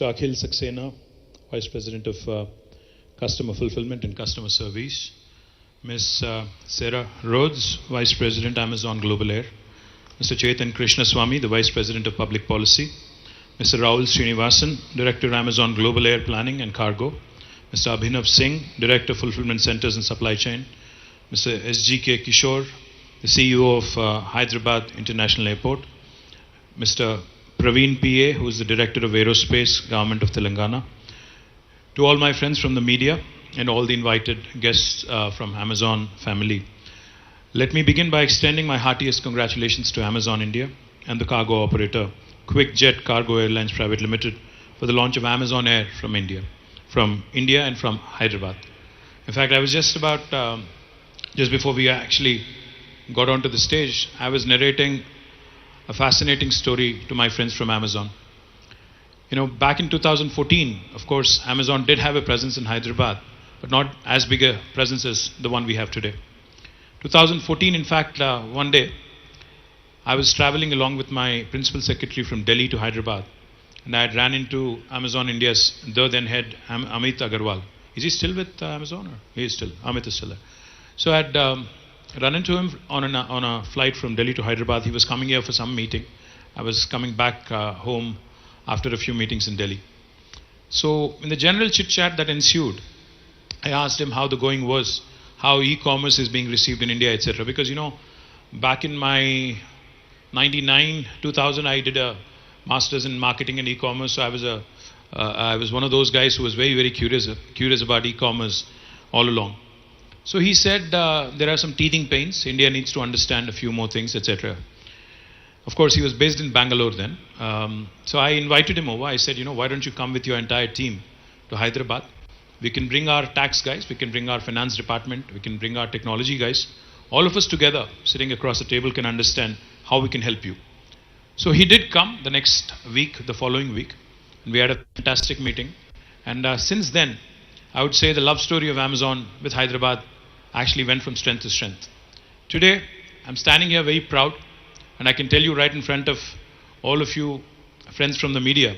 Mr. Akhil Saxena, Vice President of Customer Fulfillment and Customer Service, Ms. Sarah Rhodes, Vice President, Amazon Global Air, Mr. Chetan Krishnaswamy, the Vice President of Public Policy, Mr. Rahul Srinivasan, Director, Amazon Global Air Planning and Cargo, Mr. Abhinav Singh, Director, Fulfillment Centers and Supply Chain, Mr. SGK Kishore, the CEO of Hyderabad International Airport, Mr. Praveen PA, who is the Director of Aerospace, Government of Telangana, to all my friends from the media and all the invited guests from Amazon family. Let me begin by extending my heartiest congratulations to Amazon India and the cargo operator QuickJet Cargo Airlines Private Limited for the launch of Amazon Air from India and from Hyderabad. In fact, I was just before we actually got onto the stage, I was narrating a fascinating story to my friends from Amazon. You know, back in 2014, of course, Amazon did have a presence in Hyderabad, but not as big a presence as the one we have today. 2014, in fact, one day, I was traveling along with my principal secretary from Delhi to Hyderabad, and I had ran into Amazon India's then head, Amit Agarwal. Is he still with Amazon? Or? He is still. Amit is still there. So I had run into him on a flight from Delhi to Hyderabad. He was coming here for some meeting. I was coming back home after a few meetings in Delhi. So in the general chit-chat that ensued, I asked him how the going was, how e-commerce is being received in India, etc. Because, you know, back in my 99, 2000, I did a master's in marketing and e-commerce. So I was one of those guys who was very, very curious about e-commerce all along. So he said there are some teething pains. India needs to understand a few more things, etc. Of course, he was based in Bangalore then. So I invited him over. I said, you know, why don't you come with your entire team to Hyderabad? We can bring our tax guys, we can bring our finance department, we can bring our technology guys. All of us together, sitting across the table, can understand how we can help you. So he did come the next week, the following week, and we had a fantastic meeting. And since then, I would say the love story of Amazon with Hyderabad actually went from strength to strength. Today, I'm standing here very proud, and I can tell you right in front of all of you friends from the media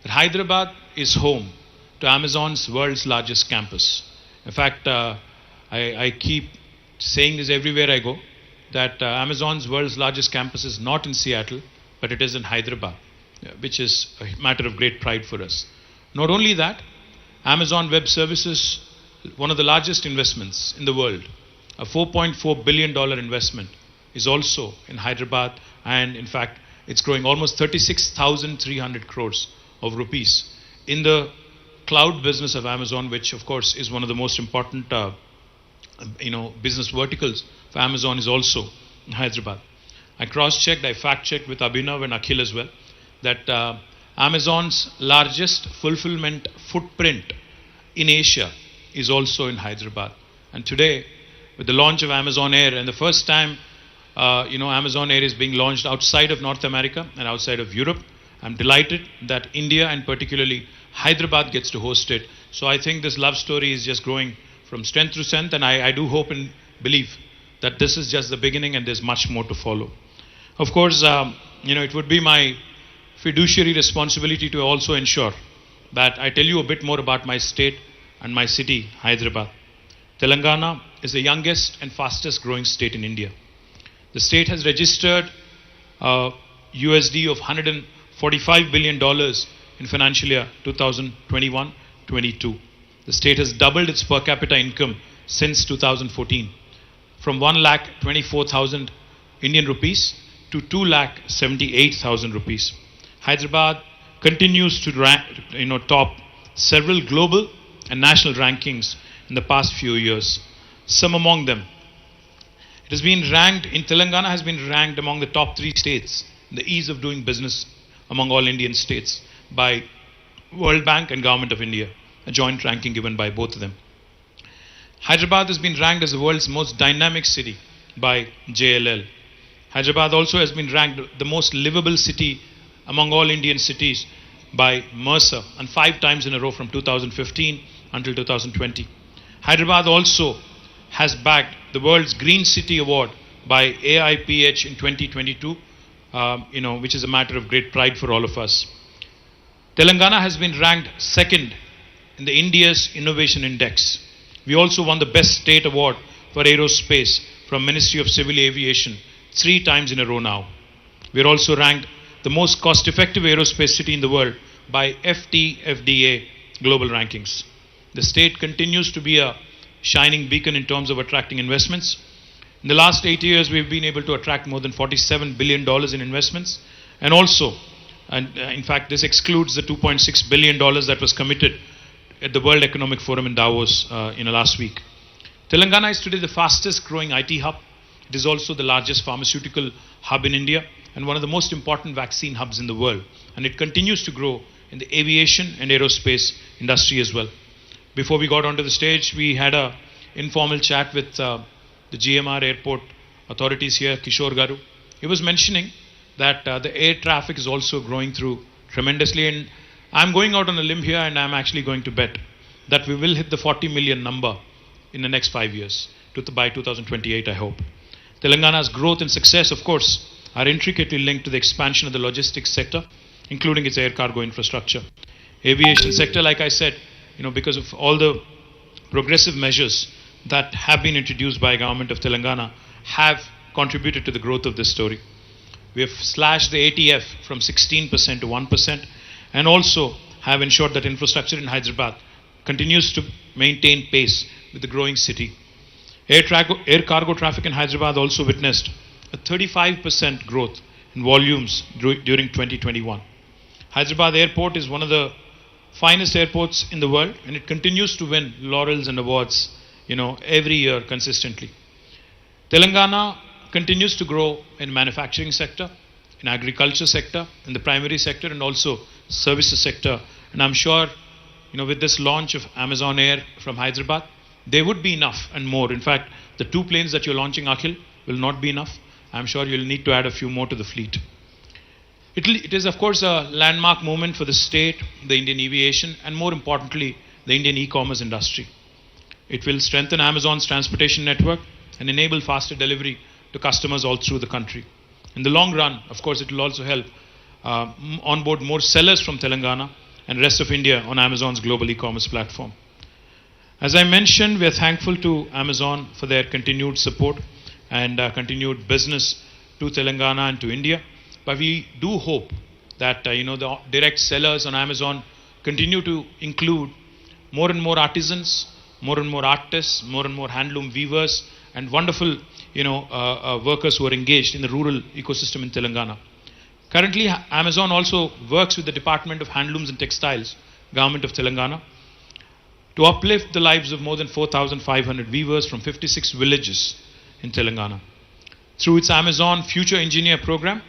that Hyderabad is home to Amazon's world's largest campus. In fact, I keep saying this everywhere I go, that Amazon's world's largest campus is not in Seattle, but it is in Hyderabad, which is a matter of great pride for us. Not only that, Amazon Web Services, one of the largest investments in the world, a $4.4 billion investment, is also in Hyderabad, and in fact, it's growing almost 36,300 crores of rupees in the cloud business of Amazon, which of course is one of the most important business verticals for Amazon, is also in Hyderabad. I cross-checked, I fact-checked with Abhinav and Akhil as well, that Amazon's largest fulfillment footprint in Asia is also in Hyderabad. And today, with the launch of Amazon Air, and the first time Amazon Air is being launched outside of North America and outside of Europe, I'm delighted that India and particularly Hyderabad gets to host it. So I think this love story is just growing from strength to strength, and I do hope and believe that this is just the beginning and there's much more to follow. Of course, it would be my fiduciary responsibility to also ensure that I tell you a bit more about my state and my city, Hyderabad. Telangana is the youngest and fastest growing state in India. The state has registered USD of $145 billion in financial year 2021-22. The state has doubled its per capita income since 2014, from 1,24,000 Indian rupees to 2,78,000 rupees. Hyderabad continues to top several global and national rankings in the past few years. Some among them, Telangana has been ranked among the top 3 states in the ease of doing business among all Indian states by World Bank and Government of India, a joint ranking given by both of them. Hyderabad has been ranked as the world's most dynamic city by JLL. Hyderabad also has been ranked the most livable city among all Indian cities by Mercer, and 5 times in a row from 2015 until 2020. Hyderabad also has bagged the world's Green City Award by AIPH in 2022, which is a matter of great pride for all of us. Telangana has been ranked second in the India's Innovation Index. We also won the Best State Award for Aerospace from Ministry of Civil Aviation 3 times in a row now. We are also ranked the most cost-effective aerospace city in the world by FTFDA global rankings. The state continues to be a shining beacon in terms of attracting investments. In the last 8 years, we've been able to attract more than $47 billion in investments. And also, in fact, this excludes the $2.6 billion that was committed at the World Economic Forum in Davos last week. Telangana is today the fastest growing IT hub. It is also the largest pharmaceutical hub in India and one of the most important vaccine hubs in the world. And it continues to grow in the aviation and aerospace industry as well. Before we got onto the stage, we had an informal chat with the GMR airport authorities here, Kishore Garu. He was mentioning that the air traffic is also growing through tremendously, and I'm going out on a limb here and I'm actually going to bet that we will hit the 40 million number in the next 5 years, by 2028 I hope. Telangana's growth and success, of course, are intricately linked to the expansion of the logistics sector, including its air cargo infrastructure. Aviation sector, like I said, because of all the progressive measures that have been introduced by government of Telangana, have contributed to the growth of this story. We have slashed the ATF from 16% to 1% and also have ensured that infrastructure in Hyderabad continues to maintain pace with the growing city. Air cargo traffic in Hyderabad also witnessed a 35% growth in volumes during 2021. Hyderabad Airport is one of the finest airports in the world, and it continues to win laurels and awards, every year consistently. Telangana continues to grow in manufacturing sector, in agriculture sector, in the primary sector, and also services sector. And I'm sure, with this launch of Amazon Air from Hyderabad, there would be enough and more. In fact, the 2 planes that you're launching, Akhil, will not be enough. I'm sure you'll need to add a few more to the fleet. It is, of course, a landmark moment for the state, the Indian aviation, and more importantly, the Indian e-commerce industry. It will strengthen Amazon's transportation network and enable faster delivery to customers all through the country. In the long run, of course, it will also help onboard more sellers from Telangana and rest of India on Amazon's global e-commerce platform. As I mentioned, we are thankful to Amazon for their continued support and continued business to Telangana and to India. But we do hope that the direct sellers on Amazon continue to include more and more artisans, more and more artists, more and more handloom weavers, and wonderful workers who are engaged in the rural ecosystem in Telangana. Currently, Amazon also works with the Department of Handlooms and Textiles, Government of Telangana, to uplift the lives of more than 4,500 weavers from 56 villages in Telangana. Through its Amazon Future Engineer program,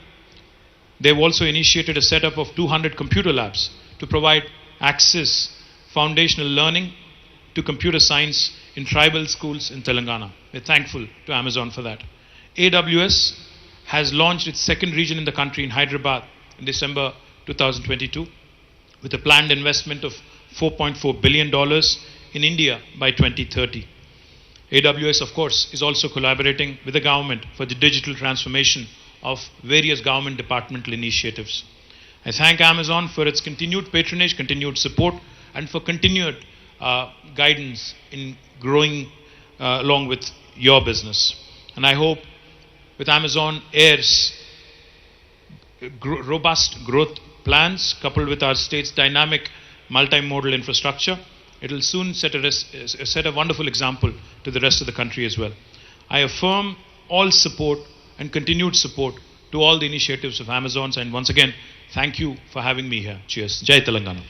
they've also initiated a setup of 200 computer labs to provide access, foundational learning to computer science in tribal schools in Telangana. We're thankful to Amazon for that. AWS has launched its second region in the country in Hyderabad in December 2022 with a planned investment of $4.4 billion in India by 2030. AWS, of course, is also collaborating with the government for the digital transformation of various government departmental initiatives. I thank Amazon for its continued patronage, continued support, and for continued guidance in growing along with your business. And I hope with Amazon Air's robust growth plans, coupled with our state's dynamic multimodal infrastructure, it will soon set a wonderful example to the rest of the country as well. I affirm all support and continued support to all the initiatives of Amazon, and once again, thank you for having me here. Cheers. Jai Telangana.